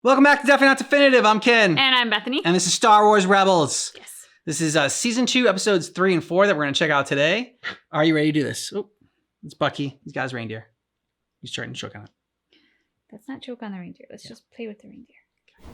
Welcome back to Definitely Not Definitive. I'm Ken. And I'm Bethany. And this is Star Wars Rebels. Yes. This is season 2, episodes 3 and 4 that we're going to check out today. Are you ready to do this? Oh, it's Bucky. He's got his reindeer. He's trying to choke on it. Let's not choke on the reindeer. Let's just play with the reindeer.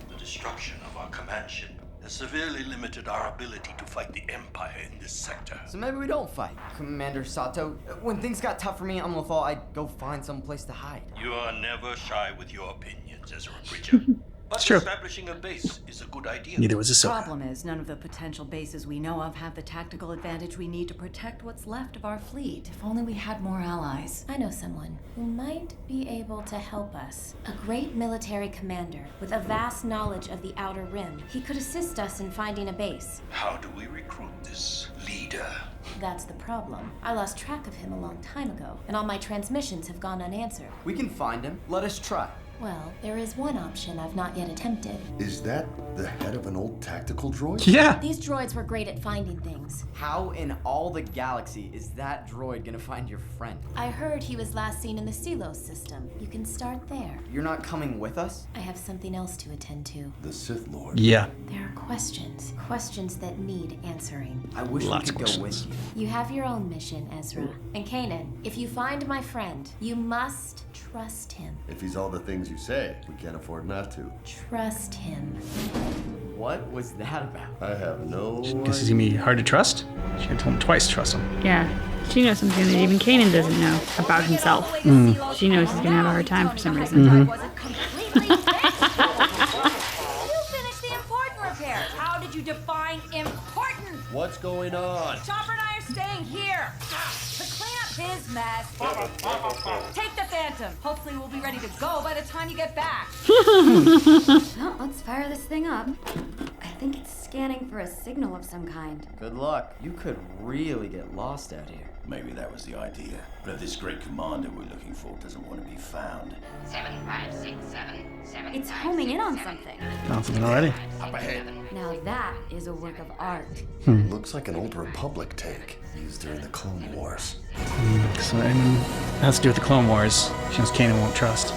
The destruction of our command ship has severely limited our ability to fight the Empire in this sector. So maybe we don't fight, Commander Sato. When things got tough for me on Lothal, I'd go find some place to hide. You are never shy with your opinions, Ezra Bridger. But true. establishing a base is a good idea. Neither was Ahsoka. Problem is, none of the potential bases we know of have the tactical advantage we need to protect what's left of our fleet. If only we had more allies. I know someone who might be able to help us. A great military commander with a vast knowledge of the Outer Rim. He could assist us in finding a base. How do we recruit this leader? That's the problem. I lost track of him a long time ago, and all my transmissions have gone unanswered. We can find him. Let us try. Well, there is one option I've not yet attempted. Is that the head of an old tactical droid? Yeah. These droids were great at finding things. How in all the galaxy is that droid gonna find your friend? I heard he was last seen in the Selos system. You can start there. You're not coming with us? I have something else to attend to. The Sith Lord. Yeah. There are questions. Questions that need answering. I wish Lots we could of go with questions. you. You have your own mission, Ezra. And Kanan, if you find my friend, you must trust him. If he's all the things you say, we can't afford not to. Trust him. What was that about? I have no Guess he's going to be hard to trust. She had told him twice to trust him. Yeah. She knows something that even Kanan doesn't know about himself. She knows he's going to have a hard time for some reason. I wasn't completely finished. You finished the important repairs. How did you define important? What's going on? Chopper and I are staying here to clean up his mess. Take the Phantom. Hopefully we'll be ready to go by the time you get back. Well, let's fire this thing up. I think it's scanning for a signal of some kind. Good luck. You could really get lost out here. Maybe that was the idea. But if this great commander we're looking for doesn't want to be found, 7567. It's homing in on something. Found something already? Up ahead. Now that is a work of art. Looks like an old Republic tank used during the Clone Wars. So, I mean, it has to do with the Clone Wars. She knows Kanan won't trust.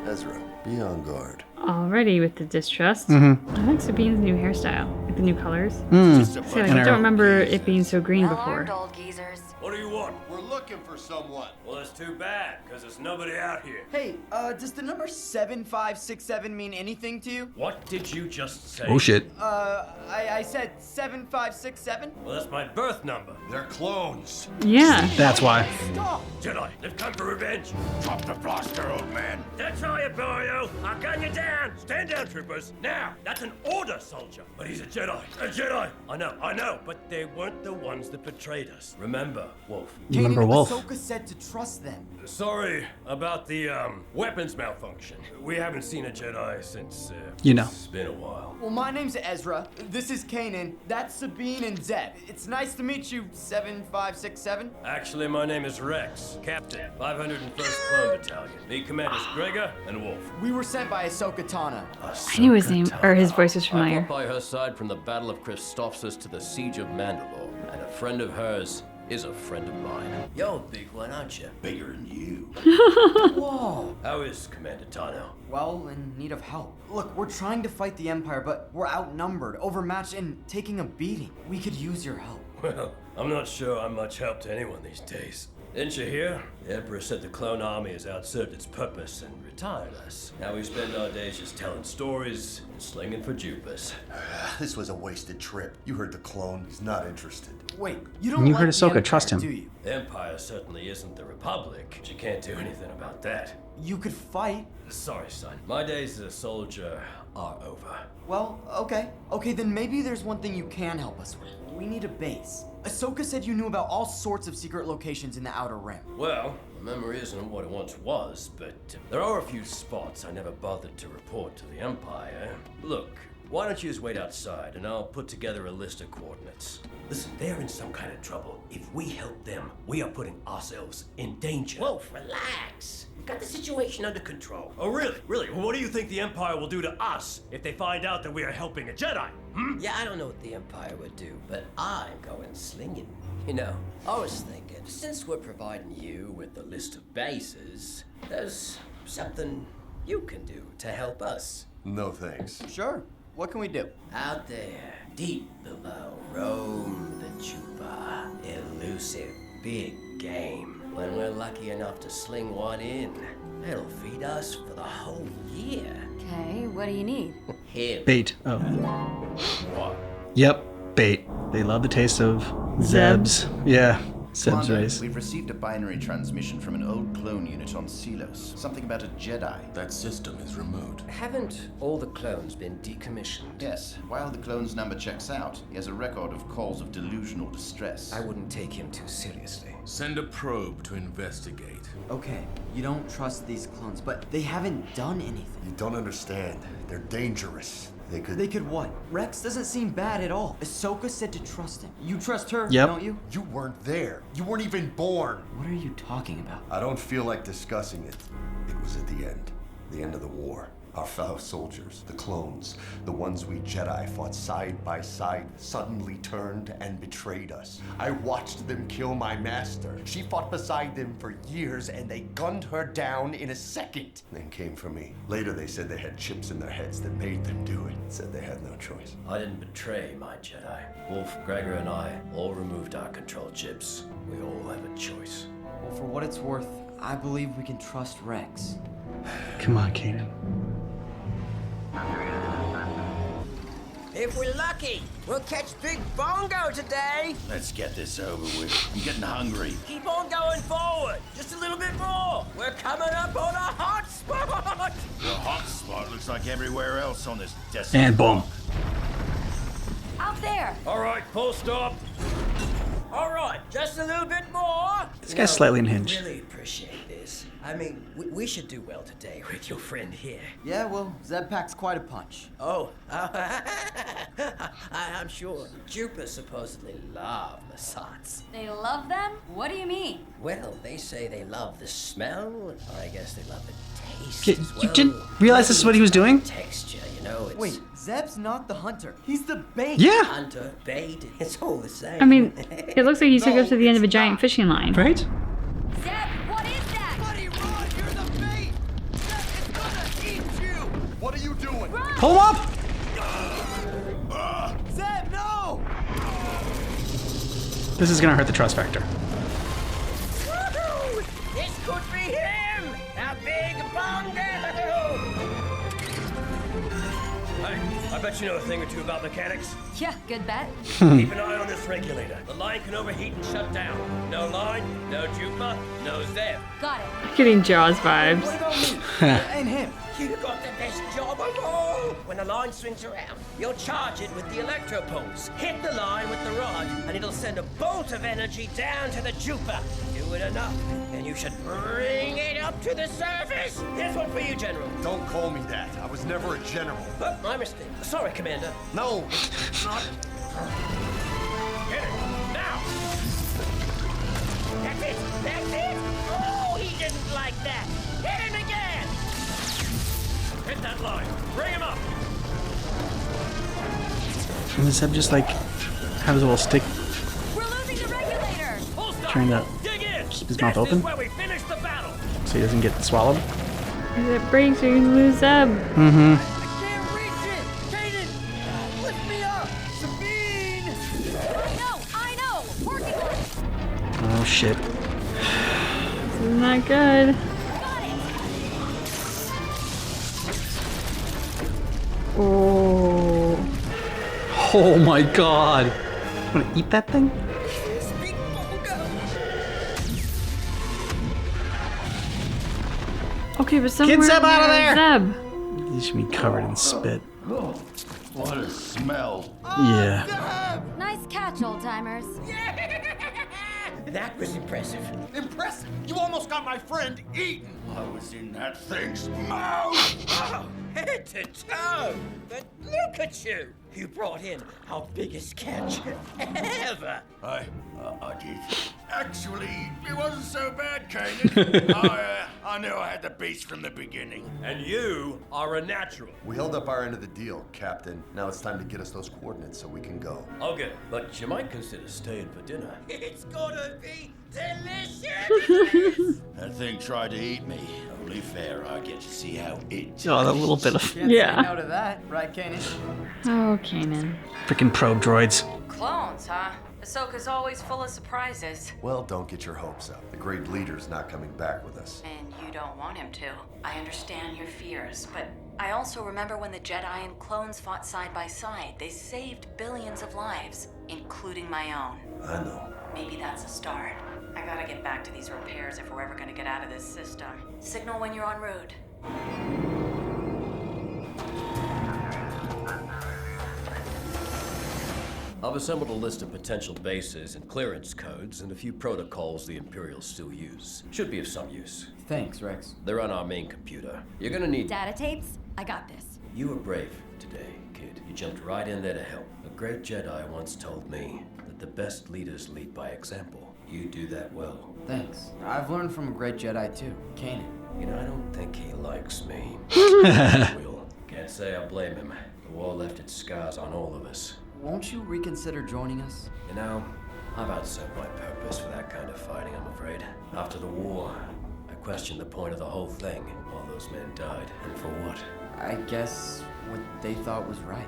Ezra, be on guard. Already with the distrust. I like Sabine's new hairstyle. Like the new colors. I feel like I don't remember it being so green before. Old geezers. what do you want? We're looking for someone. Well, that's too bad, because there's nobody out here. Hey, does the number 7567 mean anything to you? What did you just say? Oh, shit. I said 7567? Well, that's my birth number. They're clones. Yeah. That's why. Stop! Jedi, they've come for revenge. Drop the blaster, old man. That's all you, Barrio. I'll gun you down. Stand down, troopers. Now, that's an order, soldier. But he's a Jedi. A Jedi. I know. But they weren't the ones that betrayed us. Remember, Wolf. Remember Kanan, Wolf. Ahsoka said to trust them. Sorry about the, weapons malfunction. We haven't seen a Jedi since, You know. It's been a while. Well, my name's Ezra. This is Kanan. That's Sabine and Zeb. It's nice to meet you, 7567. Actually, my name is Rex, Captain, 501st Clone Battalion. Meet Commanders Gregor and Wolf. We were sent by Ahsoka Tano. I knew his name, or his voice was I familiar. fought by her side from the Battle of Christophsis to the Siege of Mandalore, and a friend of hers is a friend of mine. You're a big one, aren't you? Bigger than you. Whoa. How is Commander Tano? Well, in need of help. Look, we're trying to fight the Empire, but we're outnumbered, overmatched, and taking a beating. We could use your help. Well, I'm not sure I'm much help to anyone these days. Didn't you hear? The Emperor said the clone army has outserved its purpose and retired us. Now we spend our days just telling stories and slinging for Jupers. This was a wasted trip. You heard the clone. He's not interested. Wait, you don't You like heard the Ahsoka, Empire, trust him. do you? The Empire certainly isn't the Republic, but you can't do anything about that. You could fight. Sorry, son. My days as a soldier are over. Well, okay. Okay, then maybe there's one thing you can help us with. We need a base. Ahsoka said you knew about all sorts of secret locations in the Outer Rim. Well, my memory isn't what it once was, but there are a few spots I never bothered to report to the Empire. Look, why don't you just wait outside and I'll put together a list of coordinates. Listen, they're in some kind of trouble. If we help them, we are putting ourselves in danger. Wolf, relax. We've got the situation under control. Oh, really? Really? Well, what do you think the Empire will do to us if they find out that we are helping a Jedi? Yeah, I don't know what the Empire would do, but I'm going slinging. You know, I was thinking, since we're providing you with the list of bases, there's something you can do to help us. No thanks. Sure. What can we do? Out there, deep below, roam the Chupa. Elusive, big game. When we're lucky enough to sling one in, it'll feed us for the whole year. Okay, what do you need? Him. Bait. Oh. What? Yep. Bait. They love the taste of Zebs. Yeah. Zeb's Commander, race. we've received a binary transmission from an old clone unit on Selos. Something about a Jedi. That system is remote. Haven't all the clones been decommissioned? Yes, while the clone's number checks out, he has a record of calls of delusional distress. I wouldn't take him too seriously. Send a probe to investigate. Okay, you don't trust these clones, but they haven't done anything. You don't understand. They're dangerous. They could what? Rex doesn't seem bad at all. Ahsoka said to trust him. You trust her, Yep. don't you? You weren't there. You weren't even born. What are you talking about? I don't feel like discussing it. It was at the end of the war. Our fellow soldiers, the clones, the ones we Jedi fought side by side, suddenly turned and betrayed us. I watched them kill my master. She fought beside them for years, and they gunned her down in a second. Then came for me. Later, they said they had chips in their heads that made them do it. Said they had no choice. I didn't betray my Jedi. Wolf, Gregor, and I all removed our control chips. We all have a choice. Well, for what it's worth, I believe we can trust Rex. Come on, Kanan. If we're lucky, we'll catch Big Bongo today. Let's get this over with. I'm getting hungry. Keep on going forward. Just a little bit more. We're coming up on a hot spot. The hot spot looks like everywhere else on this desolate. And boom. Out there! All right, full stop. All right, just a little bit more. This guy's slightly unhinged. Really appreciate this. I mean, we should do well today with your friend here. Yeah, well, Zeb packs quite a punch. Oh, I'm sure. Jupiter supposedly love Lasats. They love them? What do you mean? Well, they say they love the smell. I guess they love the taste You, as well. you didn't realize this is what he was doing? Texture, you know, it's... Wait, Zeb's not the hunter. He's the bait. Yeah. Hunter, bait, it's all the same. I mean, it looks like he took us to the end of a giant fishing line. Right? Zeb, what is that? Buddy, run! You're the bait! Zeb is gonna eat you! What are you doing? Pull him up! Zeb, no! This is gonna hurt the trust factor. Woohoo! This could be him! Our Big Bongo! Hey, I bet you know a thing or two about mechanics. Yeah, good bet. Keep an eye on this regulator. The line can overheat and shut down. No line, no Jupa, no Zeb. Got it. Getting Jaws vibes. What about me? And him? You got the best job of all! When the line swings around, you'll charge it with the electro pulse. Hit the line with the rod, and it'll send a bolt of energy down to the Jupa. Do it enough, and you should bring it up to the surface. Here's one for you, General. Don't call me that. I was never a general. Oh, my mistake. Sorry, Commander. No, it's not. Hit it, now! That's it! That's it! Oh, he didn't like that! Hit him again! Hit that line! Bring him up! And this Zeb just like have his little stick We're losing the regulator! Full stop! trying to Dig in! keep his mouth open This is where we finish the battle! so he doesn't get swallowed. If it breaks, you're gonna lose Zeb. Mm-hmm. I can't reach it! Kaden! Lift me up! Sabine! I know! Working on it! Oh shit. This is not good. Got it! Oh. Oh my god. Wanna eat that thing? Okay, but somewhere Zeb out of there's there! He should be covered in spit. What a smell. Yeah. Nice catch, old timers. That was impressive. Impressive! You almost got my friend eaten! I was in that thing's mouth! Oh, head to toe! But look at you! You brought in our biggest catch ever! I did. Actually, it wasn't so bad, Kanan. I knew I had the beast from the beginning. And you are a natural. We held up our end of the deal, Captain. Now it's time to get us those coordinates so we can go. Okay, but you might consider staying for dinner. It's gonna be delicious! That thing tried to eat me. Only fair I get to see how it Oh, that little bit of Can't say no to that, right, Kanan? Oh, Kanan. freaking probe droids. Clones, huh? Ahsoka's always full of surprises. Well, don't get your hopes up. The great leader's not coming back with us. And you don't want him to. I understand your fears, but I also remember when the Jedi and clones fought side by side. They saved billions of lives, including my own. I know. Maybe that's a start. I gotta get back to these repairs if we're ever gonna get out of this system. Signal when you're en route. I've assembled a list of potential bases and clearance codes and a few protocols the Imperials still use. Should be of some use. Thanks, Rex. They're on our main computer. You're gonna need... Data tapes? I got this. You were brave today, kid. You jumped right in there to help. A great Jedi once told me that the best leaders lead by example. You do that well. Thanks. I've learned from a great Jedi too, Kanan. You know, I don't think he likes me. Will. Can't say I blame him. The war left its scars on all of us. Won't you reconsider joining us? You know, I've outserved my purpose for that kind of fighting, I'm afraid. After the war, I questioned the point of the whole thing. All those men died, and for what? I guess what they thought was right.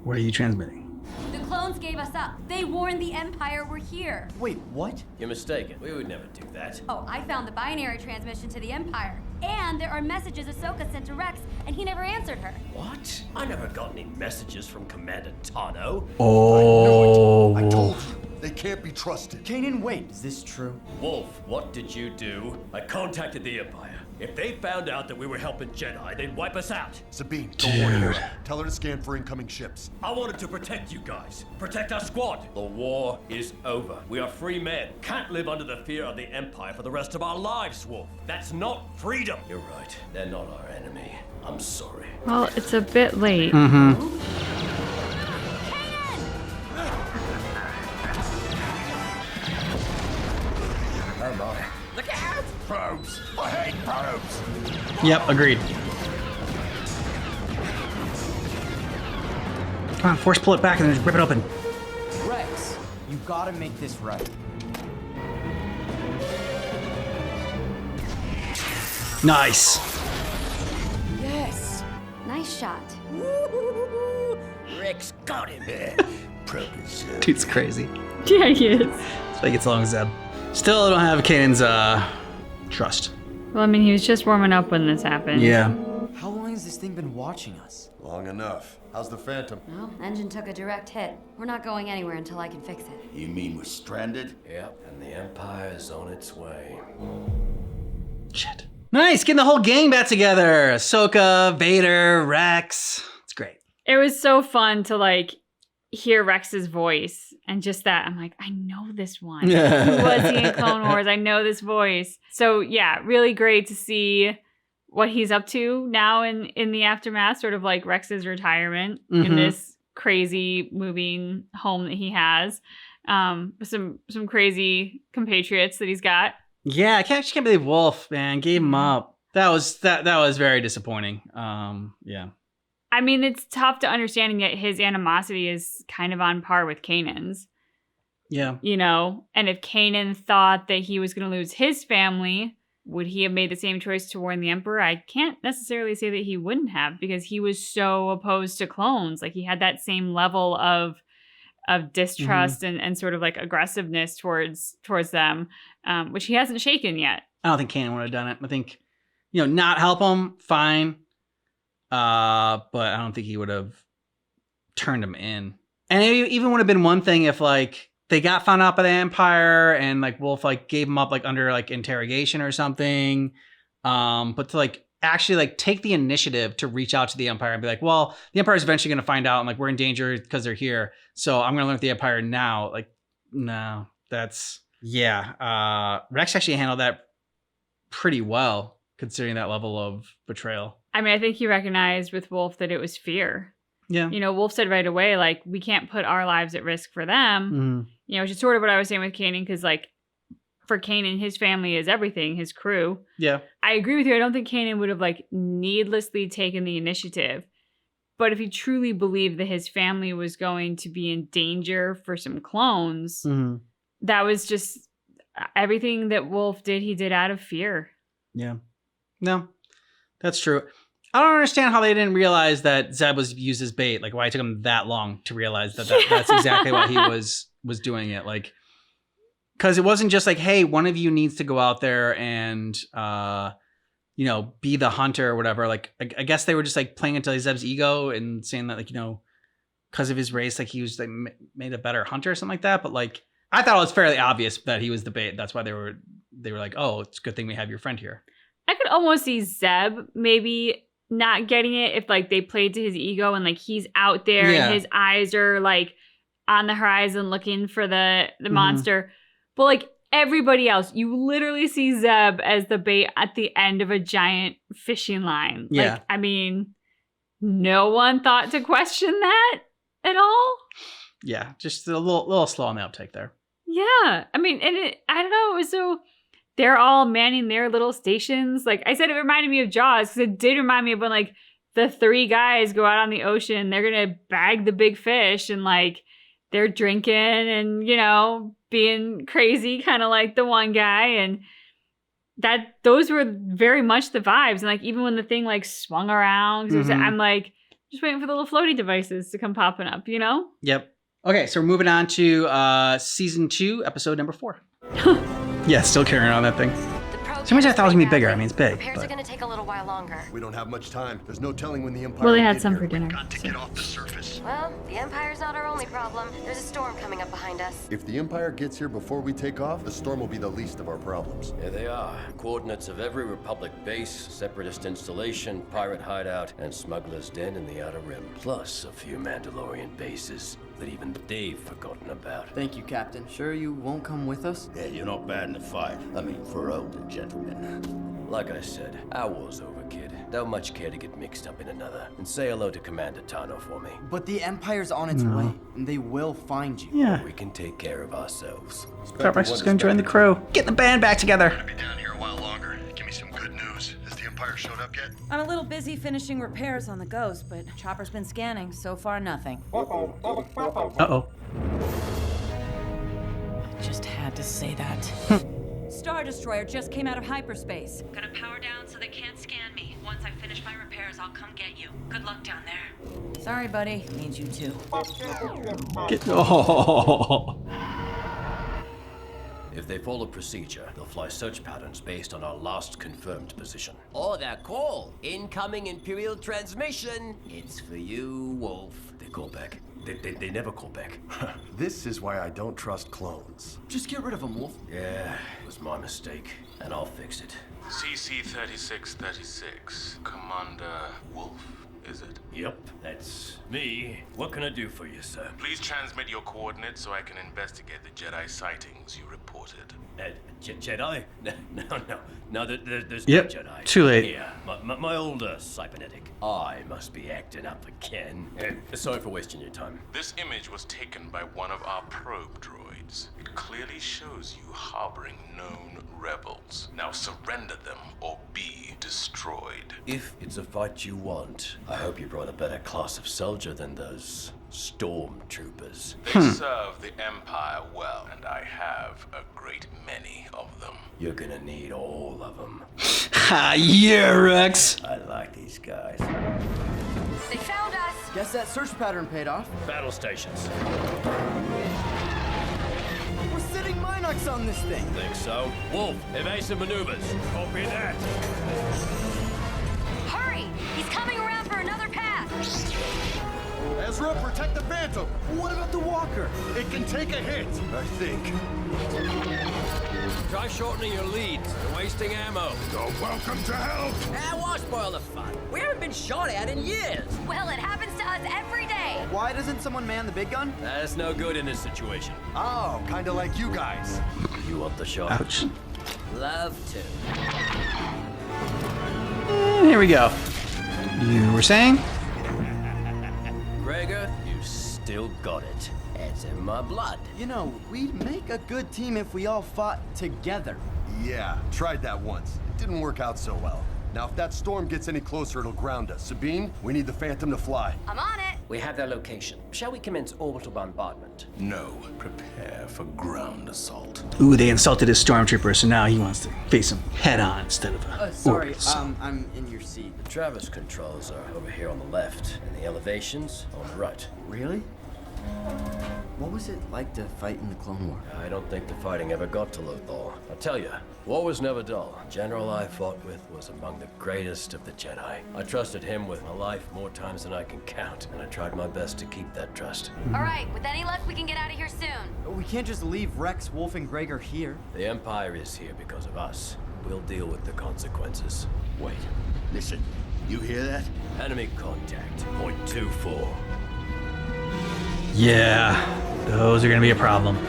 What are you transmitting? The clones gave us up. They warned the Empire we're here. Wait, what? You're mistaken. We would never do that. Oh, I found the binary transmission to the Empire. And there are messages Ahsoka sent to Rex, and he never answered her. What? I never got any messages from Commander Tano. Oh. I told you, they can't be trusted. Kanan, wait, is this true? Wolf, what did you do? I contacted the Empire. If they found out that we were helping Jedi, they'd wipe us out. Sabine, don't warn her. Tell her to scan for incoming ships. I wanted to protect you guys. Protect our squad. The war is over. We are free men. Can't live under the fear of the Empire for the rest of our lives, Wolf. That's not freedom. You're right. They're not our enemy. I'm sorry. Well, it's a bit late. Oh my. Look out! Probes! I hate probes! Yep, agreed. Come on, force pull it back and then just rip it open. Rex, you gotta make this right. Nice. Yes. Nice shot. Rex got him. Probe is Dude's crazy. Yeah, he is. It's like it's long Zeb. Still don't have Kanan's trust. Well, I mean, he was just warming up when this happened. Yeah. How long has this thing been watching us? Long enough. How's the Phantom? Well, engine took a direct hit. We're not going anywhere until I can fix it. You mean we're stranded? Yep, and the Empire is on its way. Shit. Nice, getting the whole gang back together. Ahsoka, Vader, Rex. It's great. It was so fun to like hear Rex's voice and just that. I'm like, I know this one. Who was he in Clone Wars? I know this voice. So yeah, really great to see what he's up to now in the aftermath, sort of like Rex's retirement in this crazy moving home that he has. With some crazy compatriots that he's got. Yeah, I just can't believe Wolf, man, gave him up. That was very disappointing. Yeah. I mean, it's tough to understand, and yet his animosity is kind of on par with Kanan's. Yeah. You know, and if Kanan thought that he was going to lose his family, would he have made the same choice to warn the Emperor? I can't necessarily say that he wouldn't have, because he was so opposed to clones. Like, he had that same level of distrust and sort of like aggressiveness towards them, which he hasn't shaken yet. I don't think Kanan would have done it. I think, not help him, fine. But I don't think he would have turned him in. And it even would have been one thing if like they got found out by the Empire and like Wolf like gave him up like under like interrogation or something. But to like actually like take the initiative to reach out to the Empire and be like, well, the Empire is eventually going to find out and like we're in danger because they're here. So I'm going to learn the Empire now. Like, no, that's, yeah. Rex actually handled that pretty well considering that level of betrayal. I mean, I think he recognized with Wolf that it was fear. Yeah. You know, Wolf said right away, like, we can't put our lives at risk for them. Mm-hmm. You know, which is sort of what I was saying with Kanan, because, like, for Kanan, his family is everything, his crew. Yeah. I agree with you. I don't think Kanan would have, like, needlessly taken the initiative. But if he truly believed that his family was going to be in danger for some clones, Mm-hmm. that was just everything that Wolf did, he did out of fear. Yeah. No, that's true. I don't understand how they didn't realize that Zeb was used as bait. Like, why it took him that long to realize that that's exactly why he was doing it. Like, because it wasn't just like, hey, one of you needs to go out there and, you know, be the hunter or whatever. Like, I guess they were just like playing into Zeb's ego and saying that, like, you know, because of his race, like he was like made a better hunter or something like that. But like, I thought it was fairly obvious that he was the bait. That's why they were like, oh, it's a good thing we have your friend here. I could almost see Zeb maybe not getting it if, like, they played to his ego and, like, he's out there and his eyes are, like, on the horizon looking for the monster. But, like, everybody else, you literally see Zeb as the bait at the end of a giant fishing line. Yeah. Like, I mean, no one thought to question that at all. Yeah, just a little slow on the uptake there. Yeah. I mean, and I don't know, it was so... They're all manning their little stations. Like I said, it reminded me of Jaws because it did remind me of when, like, the three guys go out on the ocean. They're going to bag the big fish and, like, they're drinking and, you know, being crazy, kind of like the one guy. And those were very much the vibes. And, like, even when the thing, like, swung around, I'm like, just waiting for the little floaty devices to come popping up, you know? Yep. Okay, so we're moving on to season 2, episode number 4. Yeah, still carrying on that thing. Some reason I thought it was gonna be bigger. I mean, it's big. Repairs are gonna take a little while longer. We don't have much time. There's no telling when the Empire. Well, they will had get some here. for dinner. We've got to get off the surface. Well, the Empire's not our only problem. There's a storm coming up behind us. If the Empire gets here before we take off, the storm will be the least of our problems. Here they are. Coordinates of every Republic base, separatist installation, pirate hideout, and smuggler's den in the Outer Rim. Plus a few Mandalorian bases that even they've forgotten about. Thank you, Captain. Sure you won't come with us? Yeah, you're not bad in a fight. I mean, for older gentlemen. Like I said, our war's over, kid. Don't much care to get mixed up in another. And say hello to Commander Tano for me. But the Empire's on its way, and they will find you. Yeah. We can take care of ourselves. Thought Rex was gonna join the crew. Get the band back together. I'll be down here a while longer. Give me some good news. Has the Empire showed up yet? I'm a little busy finishing repairs on the Ghost, but Chopper's been scanning. So far, nothing. Uh-oh. Just had to say that. Star Destroyer just came out of hyperspace. Gonna power down so they can't scan me. Once I finish my repairs, I'll come get you. Good luck down there. Sorry, buddy. Need you too. If they follow procedure, they'll fly search patterns based on our last confirmed position. Or that call. Incoming Imperial transmission. It's for you, Wolf. They call back. They never call back. This is why I don't trust clones. Just get rid of them, Wolf. Yeah, it was my mistake. And I'll fix it. CC-3636. Commander Wolf, is it? Yep, that's me. What can I do for you, sir? Please transmit your coordinates so I can investigate the Jedi sightings you reported. Jedi? No, there's Yep, no Jedi. too late. Yeah, my old cybernetic. I must be acting up again. Sorry for wasting your time. This image was taken by one of our probe droids. It clearly shows you harboring known rebels. Now surrender them or be destroyed. If it's a fight you want, I hope you brought a better class of soldier than those stormtroopers. They serve the Empire well, and I have a great many of them. You're gonna need all of them. Ha, yeah, Rex. I like these guys. They found us! Guess that search pattern paid off. Battle stations. We're sitting Minox on this thing. Think so? Wolf, evasive maneuvers. Copy that. Hurry! He's coming around for another pass! Ezra, protect the Phantom! What about the Walker? It can take a hit, I think. Try shortening your leads. You're wasting ammo. So welcome to hell. Why spoil the fun? We haven't been shot at in years. Well, it happens to us every day! Why doesn't someone man the big gun? That's no good in this situation. Oh, kinda like you guys. You want the shot? Ouch. Love to. Here we go. You were saying? got it. It's in my blood. You know, we'd make a good team if we all fought together. Yeah, tried that once. It didn't work out so well. Now, if that storm gets any closer, it'll ground us. Sabine, we need the Phantom to fly. I'm on it. We have their location. Shall we commence orbital bombardment? No, prepare for ground assault. Ooh, they insulted his stormtrooper, so now he wants to face him head on instead of Sorry, orbital assault. I'm in your seat. The Travis controls are over here on the left, and the elevations on the right. Really? What was it like to fight in the Clone War? I don't think the fighting ever got to Lothal. I'll tell you, war was never dull. General I fought with was among the greatest of the Jedi. I trusted him with my life more times than I can count, and I tried my best to keep that trust. All right, with any luck, we can get out of here soon. We can't just leave Rex, Wolf, and Gregor here. The Empire is here because of us. We'll deal with the consequences. Wait, listen. You hear that? Enemy contact, point 24. Yeah, those are gonna be a problem.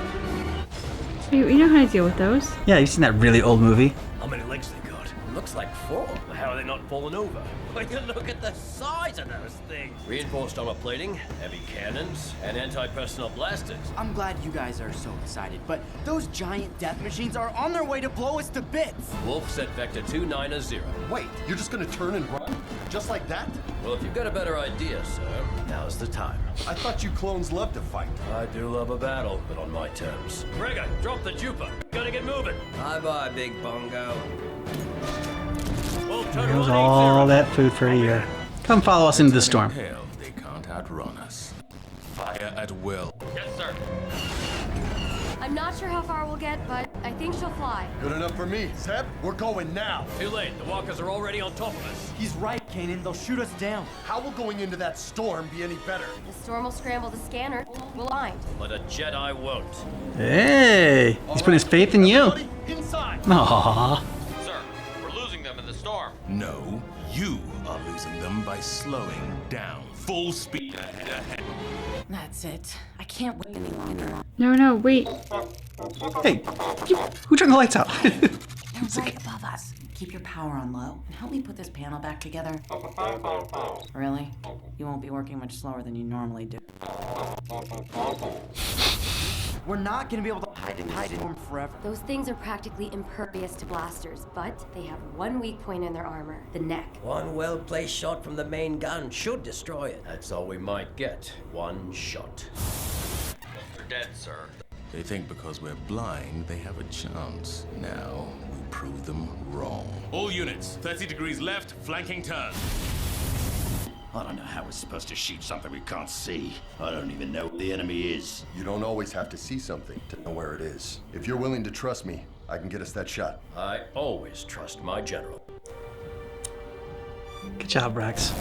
We know how to deal with those. Yeah, you've seen that really old movie. How many legs they got? Looks like 4. How are they not falling over? When you look at the size of those things. Reinforced armor plating, heavy cannons, and anti-personnel blasters. I'm glad you guys are so excited, but those giant death machines are on their way to blow us to bits. Wolf set vector 290. Wait, you're just gonna turn and run? Just like that? Well, if you've got a better idea, sir, now's the time. I thought you clones loved to fight. I do love a battle, but on my terms. Gregor, drop the Jupa. Gotta get moving. Bye-bye, big bongo. Wolf, turn There's 180. all that food for a year. Come follow us into the storm. Hell, they can't outrun us. Fire at will. Yes, sir. I'm not sure how far we'll get, but I think she'll fly. Good enough for me. Zeb, we're going now. Too late. The walkers are already on top of us. He's right, Kanan. They'll shoot us down. How will going into that storm be any better? The storm will scramble the scanner. We'll find. But a Jedi won't. Hey, he's putting his faith in you. Inside. Aww. Sir, we're losing them in the storm. No, you are losing them by slowing down. Full speed ahead. That's it. I can't wait any longer. No, wait. Hey, who turned the lights out? They're right above us. Keep your power on low and help me put this panel back together. Really? You won't be working much slower than you normally do. We're not gonna be able to hide in the storm forever. Those things are practically impervious to blasters, but they have one weak point in their armor, the neck. One well-placed shot from the main gun should destroy it. That's all we might get. One shot. They're dead, sir. They think because we're blind, they have a chance. Now, we prove them wrong. All units, 30 degrees left, flanking turn. I don't know how we're supposed to shoot something we can't see. I don't even know where the enemy is. You don't always have to see something to know where it is. If you're willing to trust me, I can get us that shot. I always trust my general. Good job, Rex.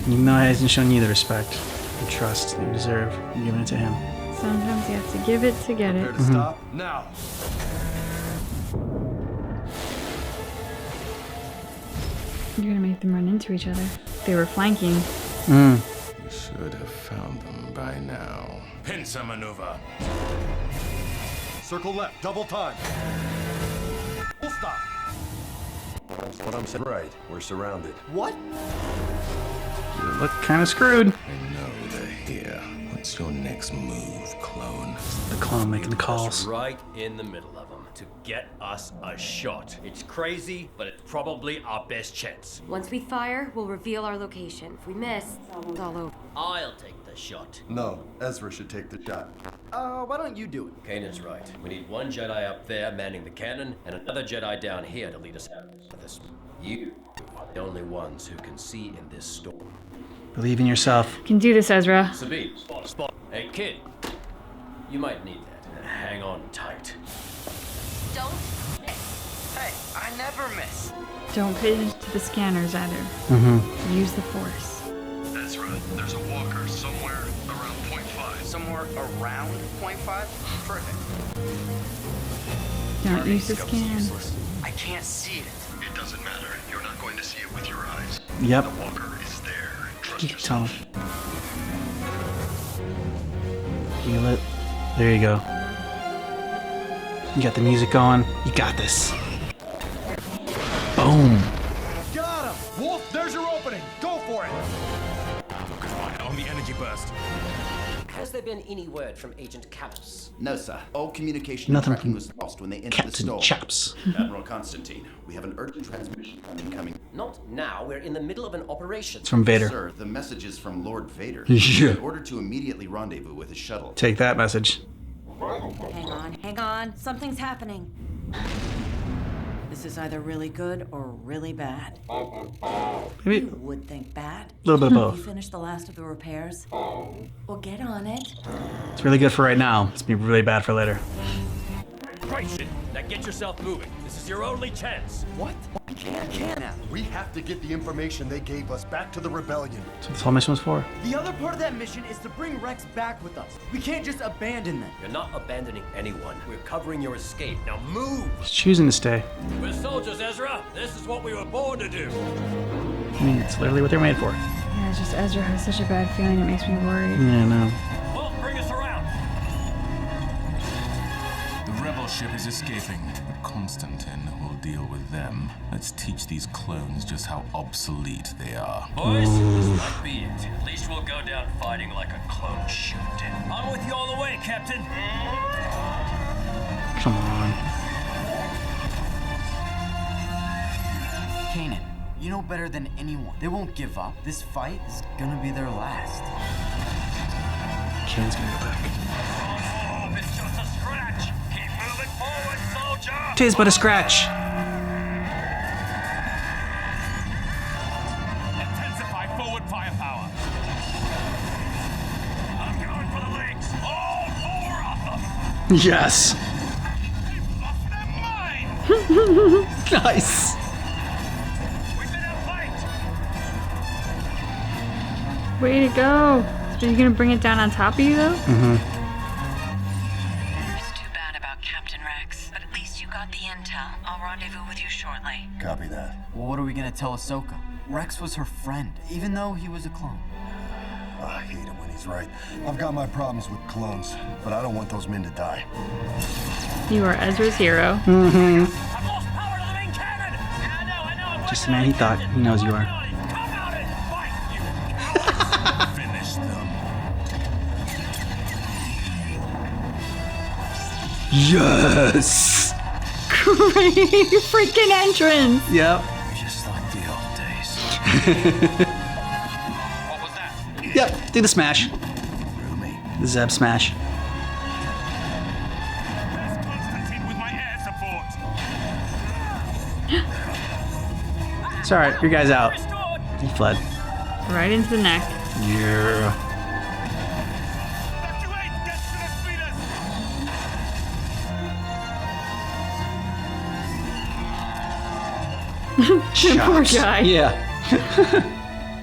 Even though he hasn't shown you the respect and trust you deserve, you're giving it to him. Sometimes you have to give it to get it. Prepare to stop now. You're gonna make them run into each other. They were flanking. You should have found them by now. Pincer maneuver. Circle left, double time. Full stop. What I'm saying right. We're surrounded. What? You look kind of screwed. I know they're here. What's your next move, clone? The clone making the calls. Right in the middle of them to get us a shot. It's crazy, but it's probably our best chance. Once we fire, we'll reveal our location. If we miss, it's all over. I'll take the shot. No, Ezra should take the shot. Why don't you do it? Kanan's right. We need one Jedi up there manning the cannon and another Jedi down here to lead us out of this. You are the only ones who can see in this storm. Believe in yourself. You can do this, Ezra. Sabine, spot. Hey, kid. You might need that. Hang on tight. Don't. Hey, I never miss. Don't pay attention to the scanners either. Use the force. Ezra, there's a walker somewhere around .5. Somewhere around .5? Perfect. Don't use the scan. I can't see it. It doesn't matter. You're not going to see it with your eyes. Yep. The walker is there. Trust Keep yourself. telling. Feel it. There you go. You got the music going. You got this. Boom. Got him! Wolf, there's your opening. Go for it. Focus fire on the energy burst. Has there been any word from Agent Callus? No, sir. All communication Nothing and tracking from was lost when they entered the Captain store. Chaps. Admiral Constantine, we have an urgent transmission incoming. Not now. We're in the middle of an operation. It's from Vader. Sir, the message is from Lord Vader. Yeah. In order to immediately rendezvous with his shuttle. Take that message. Hang on. Something's happening. This is either really good or really bad. Maybe You would think bad. a little bit of You both. finished the last of the repairs? Well, get on it. It's really good for right now. It's gonna be really bad for later. Great shit. Now get yourself moving. This is your only chance. What? We can't. We have to get the information they gave us back to the rebellion. That's what this whole mission was for. The other part of that mission is to bring Rex back with us. We can't just abandon them. You're not abandoning anyone. We're covering your escape. Now move. He's choosing to stay. We're soldiers, Ezra. This is what we were born to do. I mean, it's literally what they're made for. Yeah, it's just Ezra has such a bad feeling. It makes me worried. Yeah, no. Well, bring us around. The rebel ship is escaping, but Constantine will deal with them. Let's teach these clones just how obsolete they are. Boys, this might be it. At least we'll go down fighting like a clone shoot. On with you all the way, Captain. Come on. Kanan, you know better than anyone. They won't give up. This fight is gonna be their last. Kane's gonna go back. Oh, it's just a scratch. Keep moving forward, soldier. Tis but a scratch. Intensify forward firepower. I'm going for the legs. All 4 of them. Yes. Nice. Way to go. So you're gonna bring it down on top of you though? Mm-hmm. It's too bad about Captain Rex, but at least you got the intel. I'll rendezvous with you shortly. Copy that. Well, what are we gonna tell Ahsoka? Rex was her friend, even though he was a clone. I hate it when he's right. I've got my problems with clones, but I don't want those men to die. You are Ezra's hero. Mm-hmm. Just the man he thought. He knows you are. Finish them. Yes. Great freaking entrance. Yep. Just like the old days. Yep. Do the smash. The Zeb smash. Constantine with my air support. It's alright. Your guy's out. He fled. Right into the neck. Yeah. Poor guy. Yeah.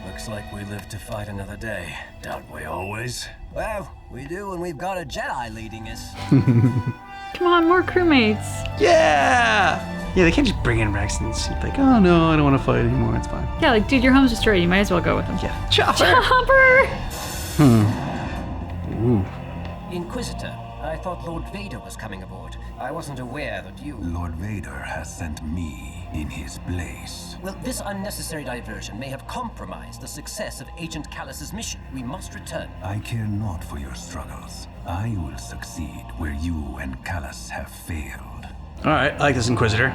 Looks like we live to fight another day. Don't we always? Well, we do when we've got a Jedi leading us. Come on, more crewmates. Yeah. Yeah, they can't just bring in Rex and see like, oh no, I don't want to fight anymore. It's fine. Yeah, like, dude, your home's destroyed. You might as well go with them. Yeah. Chopper. Chopper. Ooh. Inquisitor, I thought Lord Vader was coming aboard. I wasn't aware that you... Lord Vader has sent me in his place. Well, this unnecessary diversion may have compromised the success of Agent Callus's mission. We must return. I care not for your struggles. I will succeed where you and Callus have failed. Alright, I like this Inquisitor.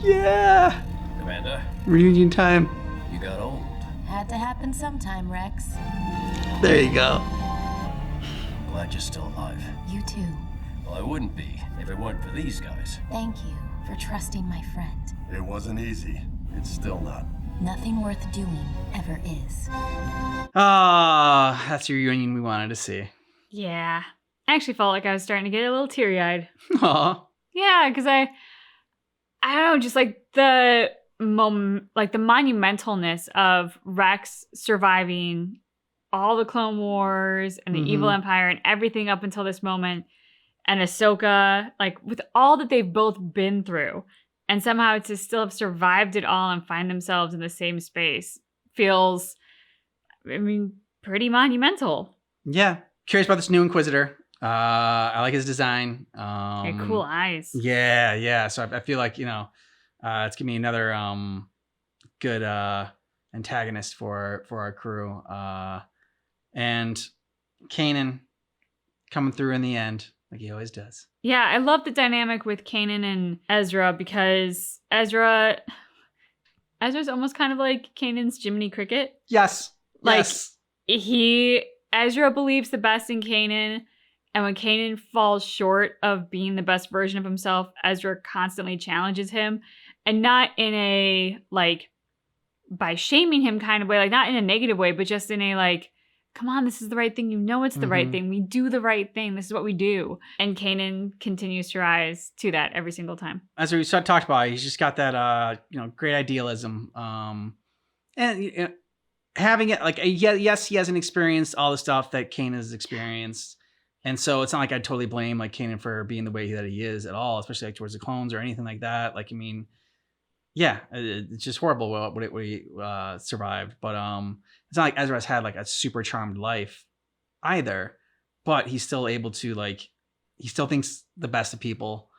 Yeah! Commander, Reunion time. you got old. Had to happen sometime, Rex. There you go. Glad you're still alive. You too. Well, I wouldn't be if it weren't for these guys. Thank you for trusting my friend. It wasn't easy. It's still not. Nothing worth doing ever is. Ah, that's your reunion we wanted to see. Yeah. I actually felt like I was starting to get a little teary-eyed. Aw. Yeah, because I don't know, just like the monumentalness of Rex surviving all the Clone Wars and the Evil Empire and everything up until this moment, and Ahsoka, like with all that they've both been through, and somehow to still have survived it all and find themselves in the same space feels, I mean, pretty monumental. Yeah. Curious about this new Inquisitor. I like his design. Yeah, cool eyes. Yeah. So I feel like, it's gonna be another good antagonist for our crew. And Kanan coming through in the end, like he always does. Yeah, I love the dynamic with Kanan and Ezra because Ezra's almost kind of like Kanan's Jiminy Cricket. Yes. Like yes. Ezra believes the best in Kanan, and when Kanan falls short of being the best version of himself, Ezra constantly challenges him, and not in a like by shaming him kind of way, like not in a negative way, but just in a like, come on, this is the right thing. You know it's the right thing. We do the right thing. This is what we do. And Kanan continues to rise to that every single time. As we talked about, he's just got that great idealism. And having it like yes, he hasn't experienced all the stuff that Kanan has experienced. And so it's not like I totally blame like Kanan for being the way that he is at all, especially like towards the clones or anything like that. Like, I mean, yeah, it's just horrible what he survived. But it's not like Ezra's had like a super charmed life either, but he's still able to like, he still thinks the best of people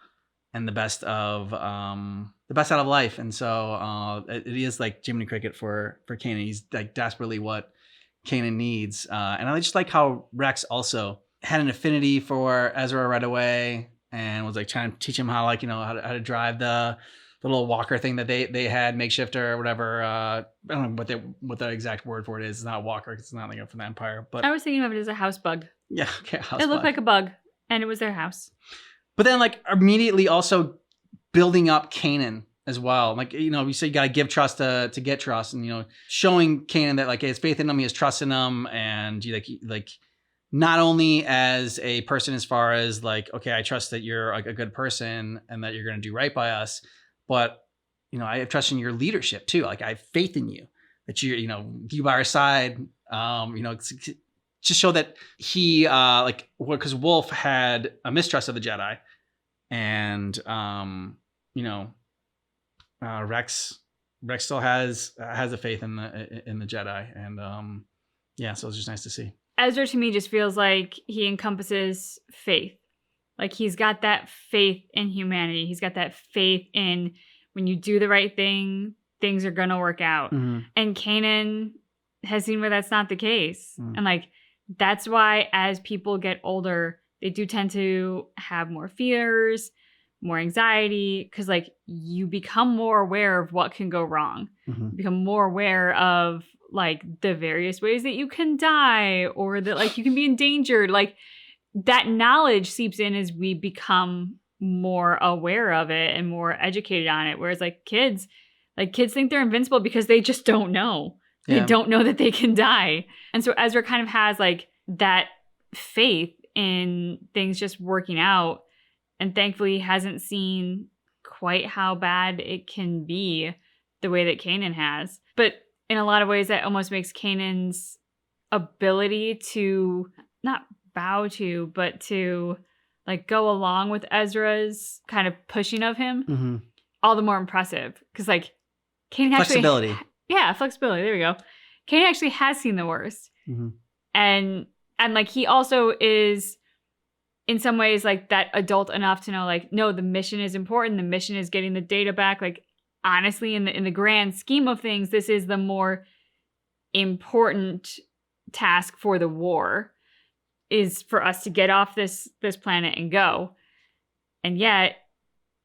and the best out of life. And so it is like Jiminy Cricket for Kanan. He's like desperately what Kanan needs. And I just like how Rex also had an affinity for Ezra right away and was like trying to teach him how to drive the little walker thing that they had, makeshift or whatever. I don't know what the exact word for it is. It's not walker. It's not like from the Empire. But I was thinking of it as a house bug. Yeah, okay, It looked like a bug, and it was their house. But then, like, immediately also building up Kanan as well. Like, you say you got to give trust to get trust, and showing Kanan that like he has faith in him, he has trust in him, and like not only as a person as far as like, okay, I trust that you're like a good person and that you're going to do right by us. But, I have trust in your leadership too. Like I have faith in you that you by our side, just show that he, because Wolf had a mistrust of the Jedi and, Rex still has a faith in the Jedi. And, so it's just nice to see. Ezra to me just feels like he encompasses faith. Like he's got that faith in humanity. He's got that faith in when you do the right thing, things are going to work out. Mm-hmm. And Kanan has seen where that's not the case. Mm-hmm. And like, that's why as people get older, they do tend to have more fears, more anxiety, because like you become more aware of what can go wrong. Mm-hmm. You become more aware of like the various ways that you can die or that like you can be endangered. Like that knowledge seeps in as we become more aware of it and more educated on it. Whereas like kids think they're invincible because they just don't know. Yeah. They don't know that they can die. And so Ezra kind of has like that faith in things just working out, and thankfully hasn't seen quite how bad it can be the way that Kanan has. But in a lot of ways that almost makes Kanan's ability to not bow to, but to like go along with Ezra's kind of pushing of him all the more impressive. Because like Kanan actually flexibility. Flexibility. There we go. Kanan actually has seen the worst. Mm-hmm. And like he also is in some ways like that adult enough to know like, no, the mission is important. The mission is getting the data back. Like honestly, in the grand scheme of things, this is the more important task for the war, is for us to get off this planet and go. And yet,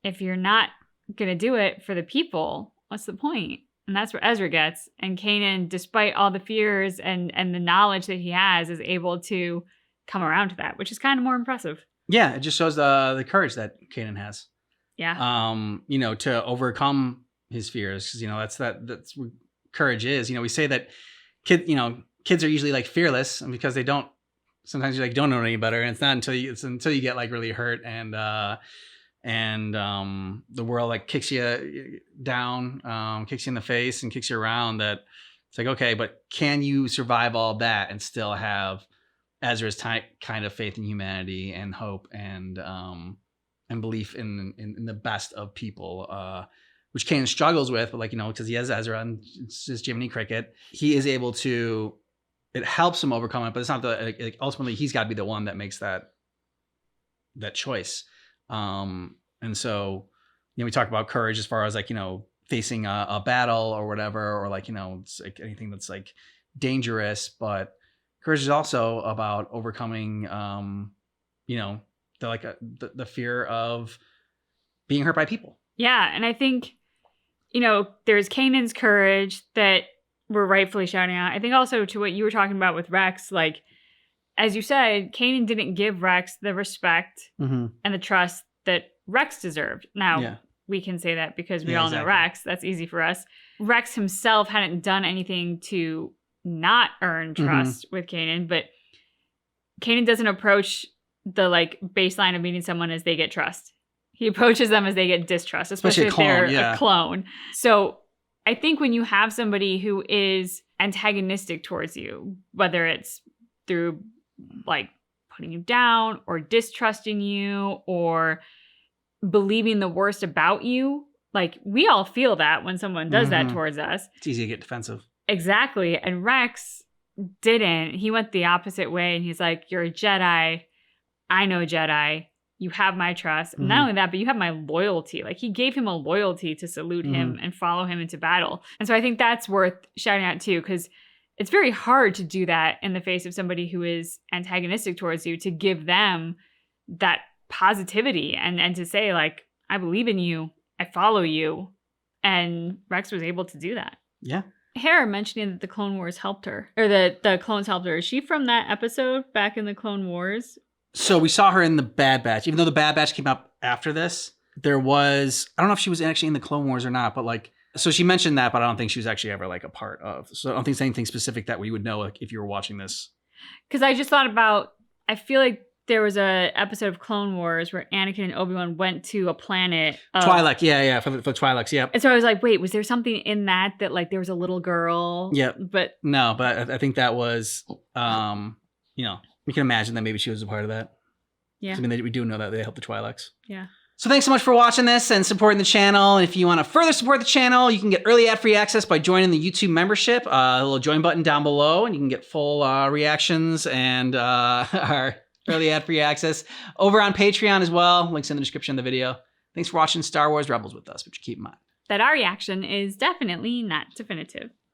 if you're not going to do it for the people, what's the point? And that's where Ezra gets. And Kanan, despite all the fears and the knowledge that he has, is able to come around to that, which is kind of more impressive. Yeah, it just shows the courage that Kanan has. Yeah. To overcome his fears, because that's what courage is. We say that kids are usually like fearless, and because they don't. Sometimes you like don't know any better, and it's not until you get like really hurt and the world like kicks you down, kicks you in the face, and kicks you around. That it's like, okay, but can you survive all that and still have Ezra's kind of faith in humanity and hope and belief in the best of people, which Kanan struggles with, but because he has Ezra and it's just Jiminy Cricket, he is able to. It helps him overcome it, but it's not ultimately he's got to be the one that makes that choice. And so, we talk about courage as far as facing a battle or whatever, or like, you know, it's like anything that's like dangerous. But courage is also about overcoming, you know, the fear of being hurt by people. Yeah, and I think, you know, there's Kanan's courage that we're rightfully shouting out. I think also to what you were talking about with Rex, like, as you said, Kanan didn't give Rex the respect and the trust that Rex deserved. Now, we can say that because we all know Rex. That's easy for us. Rex himself hadn't done anything to not earn trust with Kanan, but Kanan doesn't approach the like baseline of meeting someone as they get trust. He approaches them as they get distrust, especially if they're a clone. So I think when you have somebody who is antagonistic towards you, whether it's through like putting you down or distrusting you or believing the worst about you, like we all feel that when someone does that towards us. It's easy to get defensive. Exactly. And Rex didn't. He went the opposite way and he's like, you're a Jedi. I know Jedi. You have my trust. Not only that, but you have my loyalty. Like he gave him a loyalty to salute him and follow him into battle. And so I think that's worth shouting out too, because it's very hard to do that in the face of somebody who is antagonistic towards you, to give them that positivity and to say like, I believe in you. I follow you. And Rex was able to do that. Yeah. Hera mentioning that the Clone Wars helped her, or that the clones helped her. Is she from that episode back in the Clone Wars? So we saw her in the Bad Batch. Even though the Bad Batch came out after this, there was, I don't know if she was actually in the Clone Wars or not, but like, so she mentioned that, but I don't think she was actually ever like a part of. So I don't think it's anything specific that we would know like, if you were watching this. Because I just thought about, I feel like there was a episode of Clone Wars where Anakin and Obi-Wan went to a planet. Twi'lek, yeah, for Twi'leks, yeah. And so I was like, wait, was there something in that like there was a little girl? Yeah. But no, but I think that was, you know, we can imagine that maybe she was a part of that. Yeah. I mean, we do know that they helped the Twi'leks. Yeah. So thanks so much for watching this and supporting the channel. If you want to further support the channel, you can get early ad-free access by joining the YouTube membership. A little join button down below, and you can get full reactions and our early ad-free access over on Patreon as well. Links in the description of the video. Thanks for watching Star Wars Rebels with us, but you keep in mind that our reaction is definitely not definitive.